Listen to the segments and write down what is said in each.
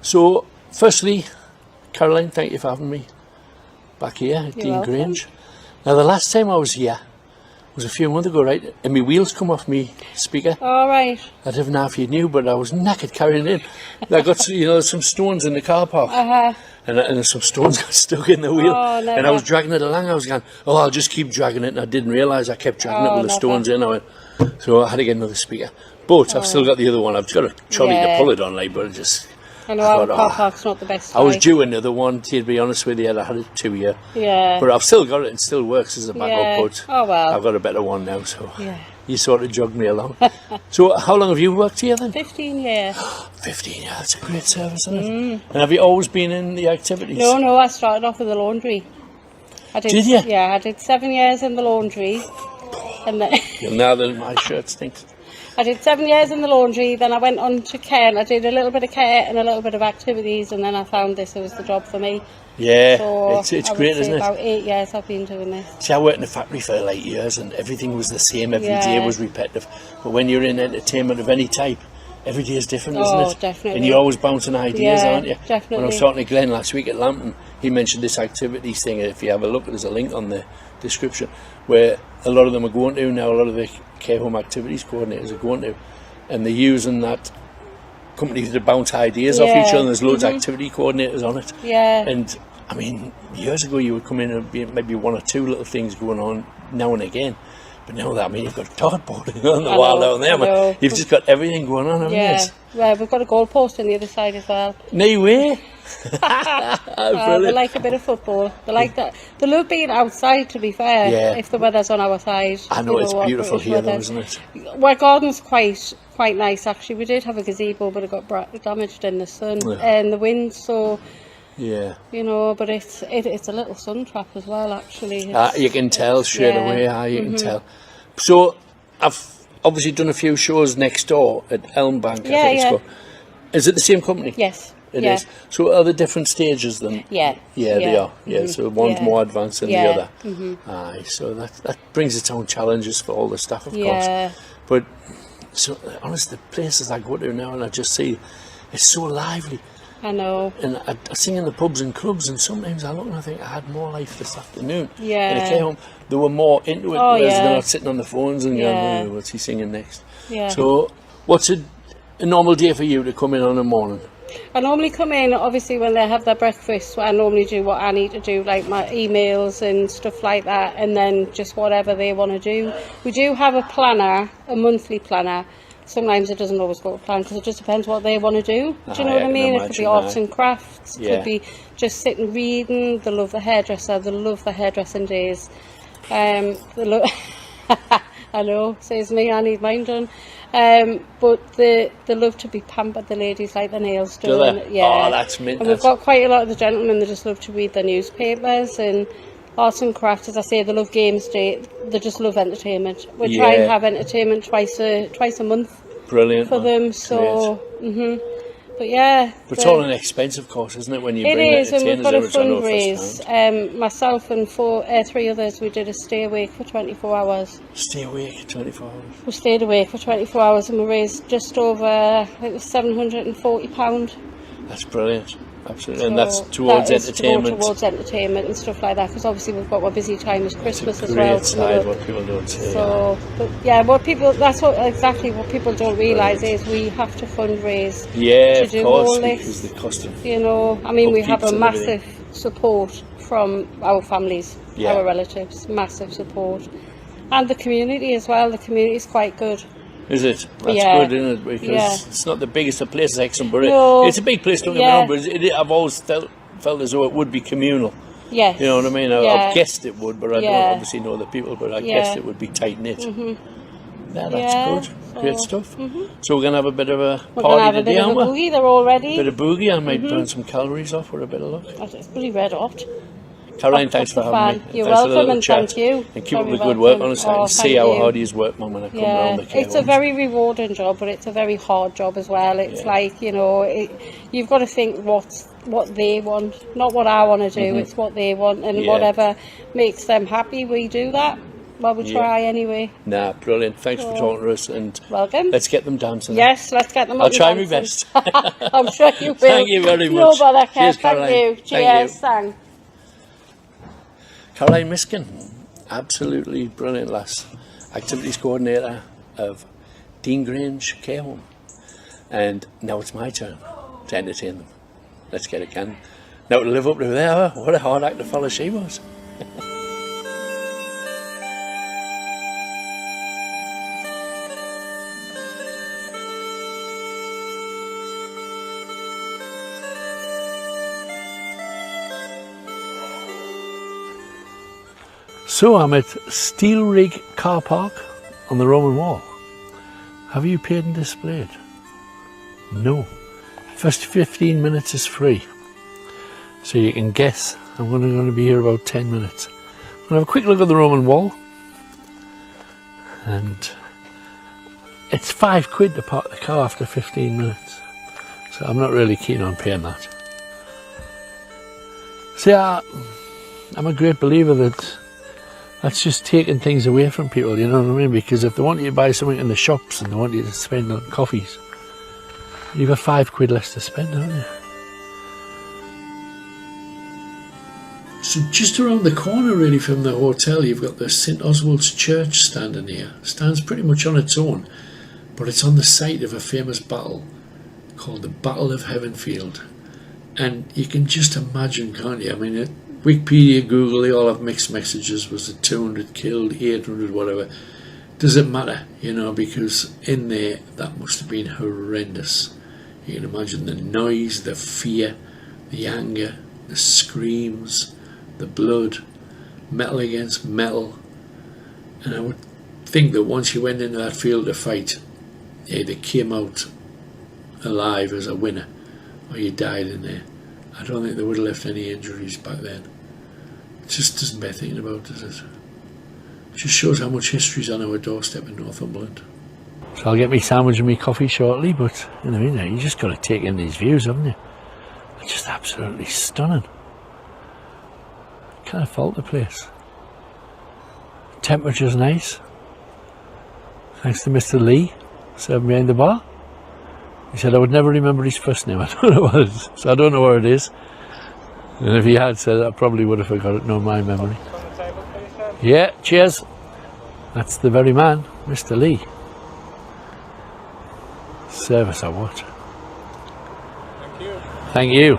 So, firstly, Caroline, thank you for having me back here at You're Dean welcome. Grange. Now, the last time I was here was a few months ago, right? And my wheels come off me speaker. All right. I don't know if you knew, but I was knackered carrying it in. I got, some stones in the car park. And some stones got stuck in the wheel. Oh, never. And I was dragging it along. I was going, I'll just keep dragging it. And I didn't realise I kept dragging it with the stones in. So I had to get another speaker. But I've still got the other one. I've got a trolley to pull it on, like, but it just... I know our car park's not the best. I was due another one, to be honest with you. I had it 2 years. Yeah. But I've still got it and still works as a backup. But oh, well. I've got a better one now, so you sort of jogged me along. So how long have you worked here then? 15 years. 15 years, that's a great service, isn't it? And have you always been in the activities? No, I started off with the laundry. Did you? Yeah, I did 7 years in the laundry. And then You'll know that my shirt stinks. I did 7 years in the laundry, then I went on to care, and I did a little bit of care and a little bit of activities, and then I found this was the job for me. Yeah, so it's great, isn't it? About 8 years I've been doing this. See, I worked in a factory for 8 years, and everything was the same, every day was repetitive. But when you're in entertainment of any type, every day is different, isn't it? Definitely. And you're always bouncing ideas, aren't you? Definitely. When I was talking to Glenn last week at Lambton, he mentioned this activities thing. If you have a look, there's a link on the description where a lot of them are going to now. A lot of the care home activities coordinators are going to, and they're using that company to bounce ideas off each other. And there's loads of activity coordinators on it. Yeah. And I mean, years ago you would come in and be maybe one or two little things going on now and again. But now that, I mean, you've got dartboard on the wall down there, man. You've just got everything going on, haven't you? Well, we've got a goalpost on the other side as well. No way. They like a bit of football. They like that. They love being outside, to be fair, if the weather's on our side. I know, it's beautiful here though, isn't it? Our garden's quite nice, actually. We did have a gazebo, but it got damaged in the sun and the wind, so... Yeah. But it's a little sun trap as well, actually. You can tell straight away, you can tell. So, I've obviously done a few shows next door at Elmbank, I think it's called. Is it the same company? Yes. It is. So are there different stages then? Yeah. Yeah, they are. Yeah, so one's more advanced than the other. Aye, so that brings its own challenges for all the staff, of course. But, so honestly, the places I go to now and I just see, it's so lively. I know. And I sing in the pubs and clubs, and sometimes I look and I think I had more life this afternoon. Yeah. And I came home, they were more into it, whereas they're not sitting on the phones and going, oh, what's he singing next? Yeah. So, what's a normal day for you to come in on a morning? I normally come in, obviously, when they have their breakfast. I normally do what I need to do, like my emails and stuff like that, and then just whatever they want to do. We do have a planner, a monthly planner. Sometimes it doesn't always go to plan because it just depends what they want to do. Do you know what I mean? It could be arts and crafts. It could be just sitting reading. They love the hairdresser. They love the hairdressing days. I know, says me, I need mine done. But they love to be pampered, the ladies, like the nails done. Do they? Yeah. Oh, that's mint. And we've got quite a lot of the gentlemen that just love to read the newspapers and arts and crafts. As I say, they love games day. They just love entertainment. We try and have entertainment twice a month. Brilliant for them. So, but yeah. But it's all an expense, of course, isn't it? When you bring entertainers, and we've got a fundraise. Myself and three others, we did a stay awake for 24 hours. Stay awake 24 hours. We stayed awake for 24 hours and we raised just over, I think it was £740. That's brilliant. Absolutely, so and that's towards entertainment. Towards entertainment and stuff like that, because obviously we've got our busy time as Christmas as well. Side, what people don't say. So, but exactly what people don't realise is we have to fundraise. Yeah, to do of course, all this. Because the cost of. We have a massive support from our families, our relatives, massive support, and the community as well. The community is quite good. Is it? That's good, isn't it? Because it's not the biggest of places, Hexham, but it's a big place, don't get me wrong, but I've always felt as though it would be communal. Yes. You know what I mean? I've guessed it would, but I don't obviously know the people, but I guessed it would be tight-knit. Yeah, that's good. Great stuff. So we're going to have a bit of a party today, aren't we? Boogie, they're all ready. A bit of boogie, I might burn some calories off with a bit of luck. It's pretty red hot. Caroline, thanks for having me. You're welcome, and thank you. And keep up the good work, honestly. I can see how hard you work, Mum, when I come round the care It's a very rewarding job, but it's a very hard job as well. It's like, you've got to think what they want, not what I want to do. It's what they want, and whatever makes them happy, we do that. Well, we'll try anyway. Nah, brilliant. Thanks for talking to us, and welcome. Let's get them dancing. Yes, let's get them up. I'll try my best. I'm sure you will. Thank you very much. No bother, Kev. Cheers, Thank Caroline. you. Cheers. Thanks. Caroline Miskin, absolutely brilliant lass. Activities coordinator of Dean Grange Care Home. And now it's my turn to entertain them. Let's get it going. Now to live up to there, what a hard act to follow she was. So I'm at Steel Rig Car Park on the Roman Wall. Have you paid and displayed? No. First 15 minutes is free. So you can guess I'm going to be here about 10 minutes. I'm going to have a quick look at the Roman Wall. And it's £5 to park the car after 15 minutes. So I'm not really keen on paying that. See, I'm a great believer that that's just taking things away from people, you know what I mean? Because if they want you to buy something in the shops and they want you to spend on coffees, you've got £5 less to spend, haven't you? So just around the corner really from the hotel, you've got the St Oswald's Church standing here. Stands pretty much on its own, but it's on the site of a famous battle called the Battle of Heavenfield. And you can just imagine, can't you? I mean, Wikipedia, Google, they all have mixed messages. Was it 200 killed, 800, whatever? Doesn't matter, you know, because in there, that must have been horrendous. You can imagine the noise, the fear, the anger, the screams, the blood, metal against metal. And I would think that once you went into that field to fight, you either came out alive as a winner or you died in there. I don't think they would have left any injuries back then. It just doesn't bear thinking about, does it? It just shows how much history's on our doorstep in Northumberland. So I'll get me sandwich and me coffee shortly, but in the meantime, you just got to take in these views, haven't you? They're just absolutely stunning. Can't fault the place. Temperature's nice. Thanks to Mr. Lee, serving behind the bar. He said I would never remember his first name. I don't know what it is, so I don't know where it is. And if he had said it, I probably would have forgot it. No, my memory. Yeah, cheers. That's the very man, Mr. Lee. Service or what? Thank you. Thank you.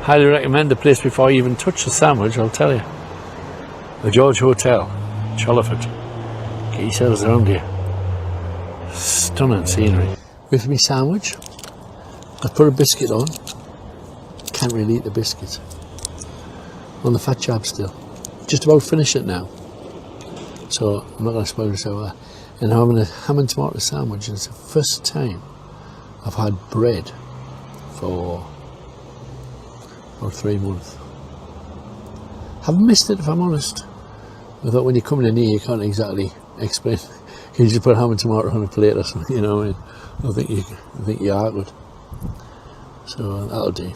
Highly recommend the place before you even touch the sandwich, I'll tell you. The George Hotel, Chollerford. Get yourselves around here. Stunning scenery. With me sandwich, I put a biscuit on. Can't really eat the biscuit. On the fat jab still. Just about finished it now. So I'm not going to spoil this over. And now I'm having a ham and tomato sandwich, and it's the first time I've had bread for about 3 months. Haven't missed it, if I'm honest. I thought when you're coming in here you can't exactly explain. You just put ham and tomato on a plate or something, you know what I mean? I think you are good. So that'll do.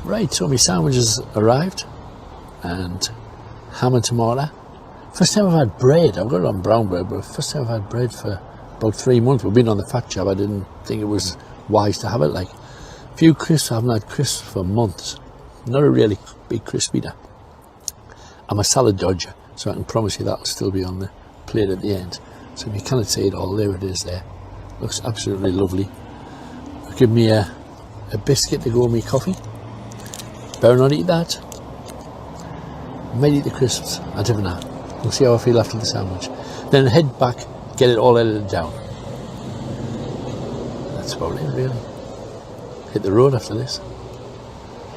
Right, so my sandwiches arrived, and ham and tomato. First time I've had bread. I've got it on brown bread, but first time I've had bread for about 3 months. We've been on the fat jab. I didn't think it was wise to have it. Like a few crisps, I haven't had crisps for months. I'm not a really big crisp eater. I'm a salad dodger, so I can promise you that'll still be on the plate at the end. So if you cannot see it all, there it is there. Looks absolutely lovely. Give me a biscuit to go with my coffee. Better not eat that. Might eat the crisps. I don't know. We'll see how I feel after the sandwich. Then head back, get it all edited down. That's about it really. Hit the road after this.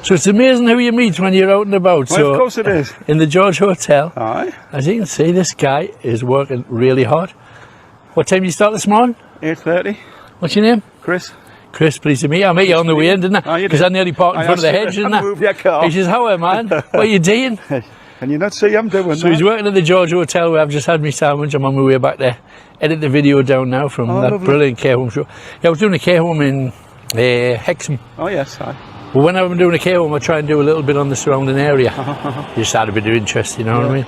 So it's amazing who you meet when you're out and about. Well, so of course it is. In the George Hotel, Aye. as you can see, this guy is working really hard. What time did you start this morning? 8:30. What's your name? Chris. Chris, pleased to meet you. I met you on the way in, didn't I? Oh, you Because did. I nearly parked in front of the hedge, didn't I? Move your car. He says, how are you, man? What are you doing? Can you not see I'm doing So that? he's working at the George Hotel where I've just had my sandwich. I'm on my way back there. Edit the video down now from that lovely. brilliant care home show. Yeah, I was doing a care home in Hexham. Oh yes, aye. Well, when I'm doing a care home, I try and do a little bit on the surrounding area. Just had a bit of interest, you know what I mean?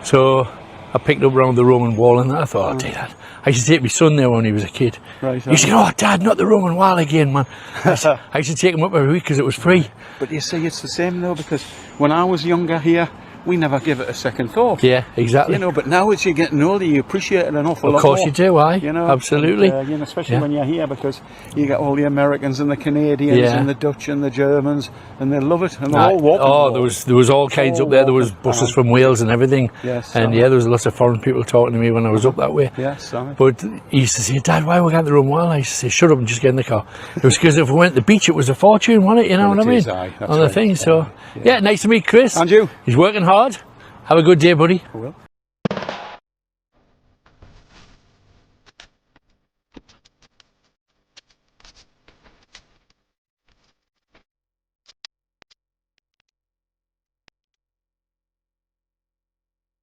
So I picked up around the Roman wall and I thought, I'll do that. I used to take my son there when he was a kid. Right, He said, "Oh, Dad, not the Roman wall again, man." I used to take him up every week because it was free. But you see, it's the same though, because when I was younger here, we never give it a second thought. Yeah, exactly. You know, but now as you're getting older, you appreciate it an awful lot Of course more. you do, aye. You know, Absolutely. and, you know, especially Yeah. when you're here, because you get all the Americans and the Canadians Yeah. and the Dutch and the Germans, and they love it, and they're Aye. all walking. Oh, the there was all kinds all up there. There was walking. buses from Wales and everything. Yes, And yeah, there was lots of foreign people talking to me when I was up that way. Yes, sorry. But he used to say, "Dad, why are we going to the Roman wall?" I used to say, "Shut up and just get in the car." It was because if we went to the beach, it was a fortune, wasn't it? You know Well, what I it mean? is, aye, that's On the right. thing. So, yeah, nice to meet Chris. And you. He's working hard. Have a good day, buddy. I will.